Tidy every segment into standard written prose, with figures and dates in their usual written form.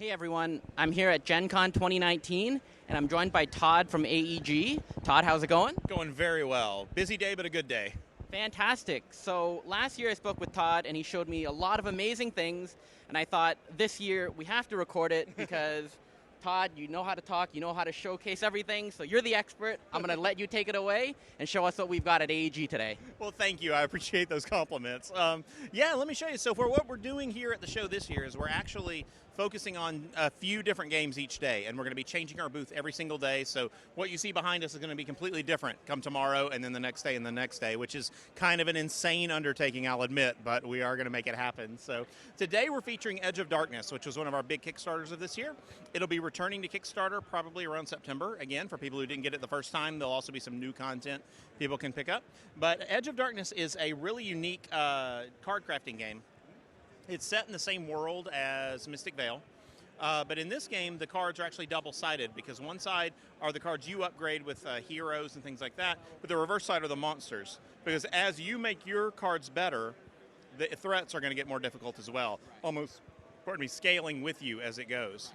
Hey everyone, I'm here at Gen Con 2019, and I'm joined by Todd from AEG. Todd, how's it going? Going very well. Busy day, but a good day. Fantastic. So last year I spoke with Todd, and he showed me a lot of amazing things, and I thought this year we have to record it because, Todd, you know how to talk, you know how to showcase everything, so you're the expert. I'm going to let you take it away and show us what we've got at AEG today. Well, thank you. I appreciate those compliments. Let me show you. So for what we're doing here at the show this year is we're actually focusing on a few different games each day, and we're going to be changing our booth every single day. So what you see behind us is going to be completely different come tomorrow and then the next day and the next day, which is kind of an insane undertaking, I'll admit, but we are going to make it happen. So today we're featuring Edge of Darkness, which was one of our big Kickstarters of this year. It'll be returning to Kickstarter probably around September. Again, for people who didn't get it the first time, there'll also be some new content people can pick up. But Edge of Darkness is a really unique card crafting game. It's set in the same world as Mystic Vale, but in this game, the cards are actually double-sided because one side are the cards you upgrade with heroes and things like that, but the reverse side are the monsters. Because as you make your cards better, the threats are going to get more difficult as well, almost, scaling with you as it goes.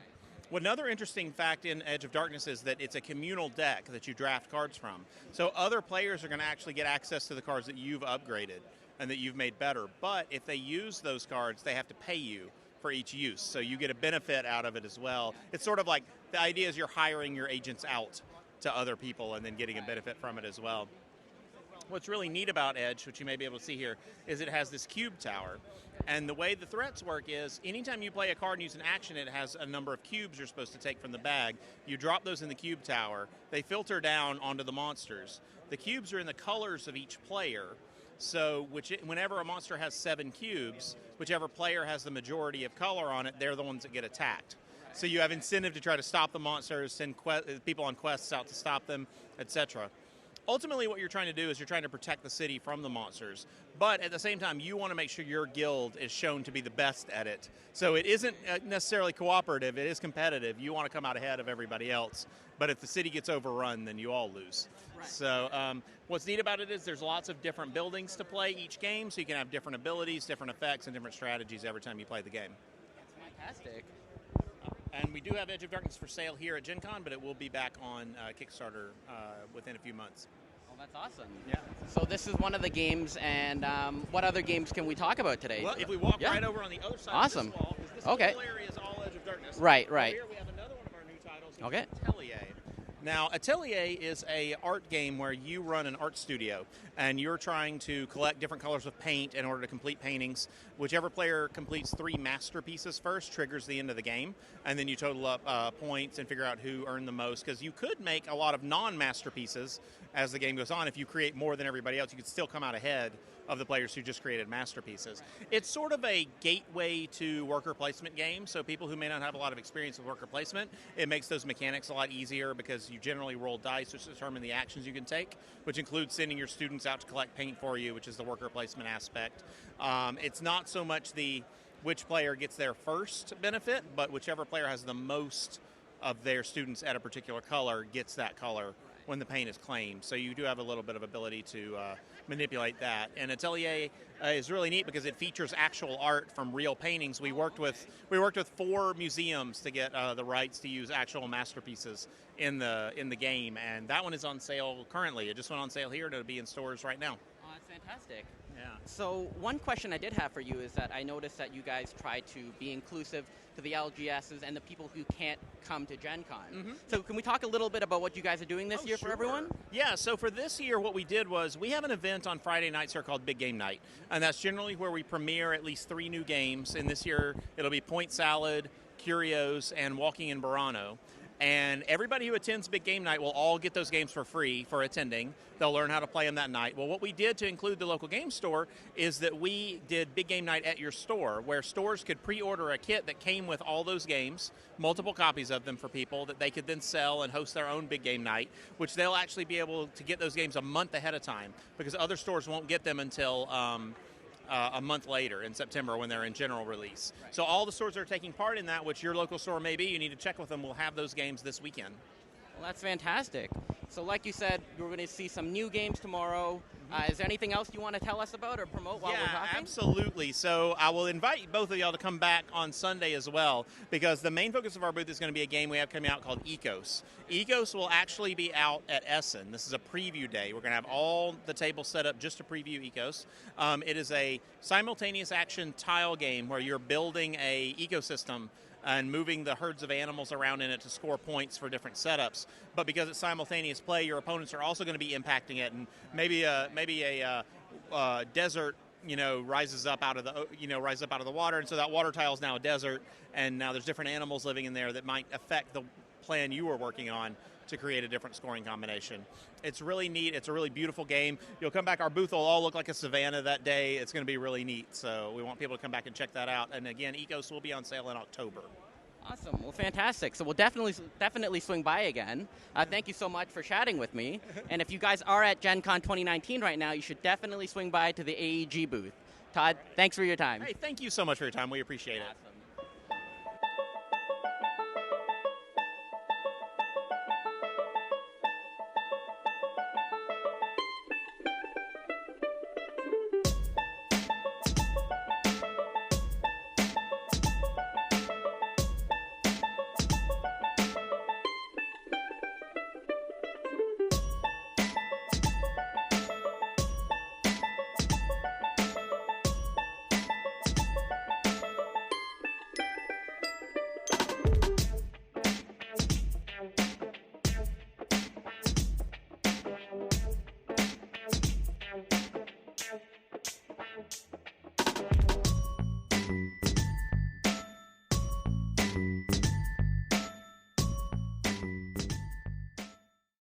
Another interesting fact in Edge of Darkness is that it's a communal deck that you draft cards from. So other players are going to actually get access to the cards that you've upgraded and that you've made better. But if they use those cards, they have to pay you for each use. So you get a benefit out of it as well. It's sort of like the idea is you're hiring your agents out to other people and then getting a benefit from it as well. What's really neat about Edge, which you may be able to see here, is it has this cube tower. And the way the threats work is anytime you play a card and use an action, it has a number of cubes you're supposed to take from the bag. You drop those in the cube tower. They filter down onto the monsters. The cubes are in the colors of each player. So whenever a monster has 7 cubes, whichever player has the majority of color on it, they're the ones that get attacked. So you have incentive to try to stop the monsters, send people on quests out to stop them, etc. Ultimately, what you're trying to do is you're trying to protect the city from the monsters. But at the same time, you want to make sure your guild is shown to be the best at it. So it isn't necessarily cooperative, it is competitive. You want to come out ahead of everybody else. But if the city gets overrun, then you all lose. Right. So what's neat about it is there's lots of different buildings to play each game, so you can have different abilities, different effects, and different strategies every time you play the game. That's fantastic. And we do have Edge of Darkness for sale here at Gen Con, but it will be back on Kickstarter within a few months. Oh, that's awesome. Yeah. So this is one of the games, and what other games can we talk about today? Well, if we walk right over on the other side awesome. of this wall, because this whole area is all Edge of Darkness. Right. Here we have another one of our new titles. Okay. Atelier. Now, Atelier is a art game where you run an art studio, and you're trying to collect different colors of paint in order to complete paintings. Whichever player completes 3 masterpieces first triggers the end of the game, and then you total up points and figure out who earned the most, because you could make a lot of non-masterpieces as the game goes on. If you create more than everybody else, you could still come out ahead of the players who just created masterpieces. It's sort of a gateway to worker placement game, so people who may not have a lot of experience with worker placement, it makes those mechanics a lot easier because you generally roll dice which determine the actions you can take, which includes sending your students out to collect paint for you, which is the worker placement aspect. It's not so much the which player gets their first benefit, but whichever player has the most of their students at a particular color gets that color when the paint is claimed. So you do have a little bit of ability to manipulate that. And Atelier is really neat because it features actual art from real paintings. We worked with 4 museums to get the rights to use actual masterpieces in the game, and that one is on sale currently. It just went on sale here, and it'll be in stores right now. Oh, that's fantastic. Yeah. So one question I did have for you is that I noticed that you guys try to be inclusive to the LGSs and the people who can't come to Gen Con. Mm-hmm. So can we talk a little bit about what you guys are doing this year for everyone? Yeah, so for this year what we did was we have an event on Friday nights here called Big Game Night, and that's generally where we premiere at least 3 new games, and this year it'll be Point Salad, Curios, and Walking in Burano. And everybody who attends Big Game Night will all get those games for free for attending. They'll learn how to play them that night. Well, what we did to include the local game store is that we did Big Game Night at your store, where stores could pre-order a kit that came with all those games, multiple copies of them for people, that they could then sell and host their own Big Game Night, which they'll actually be able to get those games a month ahead of time, because other stores won't get them until a month later in September when they're in general release. Right. So all the stores that are taking part in that, which your local store may be, you need to check with them. We'll have those games this weekend. Well, that's fantastic. So like you said, we're going to see some new games tomorrow. Is there anything else you want to tell us about or promote while we're talking? Absolutely. So I will invite both of y'all to come back on Sunday as well, because the main focus of our booth is going to be a game we have coming out called Ecos. Ecos will actually be out at Essen. This is a preview day. We're going to have all the tables set up just to preview Ecos. It is a simultaneous action tile game where you're building a ecosystem and moving the herds of animals around in it to score points for different setups. But because it's simultaneous play, your opponents are also going to be impacting it, and maybe a desert, rises up out of the water, and so that water tile is now a desert, and now there's different animals living in there that might affect the plan you were working on to create a different scoring combination. It's really neat. It's a really beautiful game. You'll come back. Our booth will all look like a savanna that day. It's going to be really neat. So we want people to come back and check that out. And again, Ecos will be on sale in October. Awesome. Well, fantastic. So we'll definitely swing by again. Thank you so much for chatting with me. And if you guys are at Gen Con 2019 right now, you should definitely swing by to the AEG booth. Todd, thanks for your time. Hey, thank you so much for your time. We appreciate it. Awesome.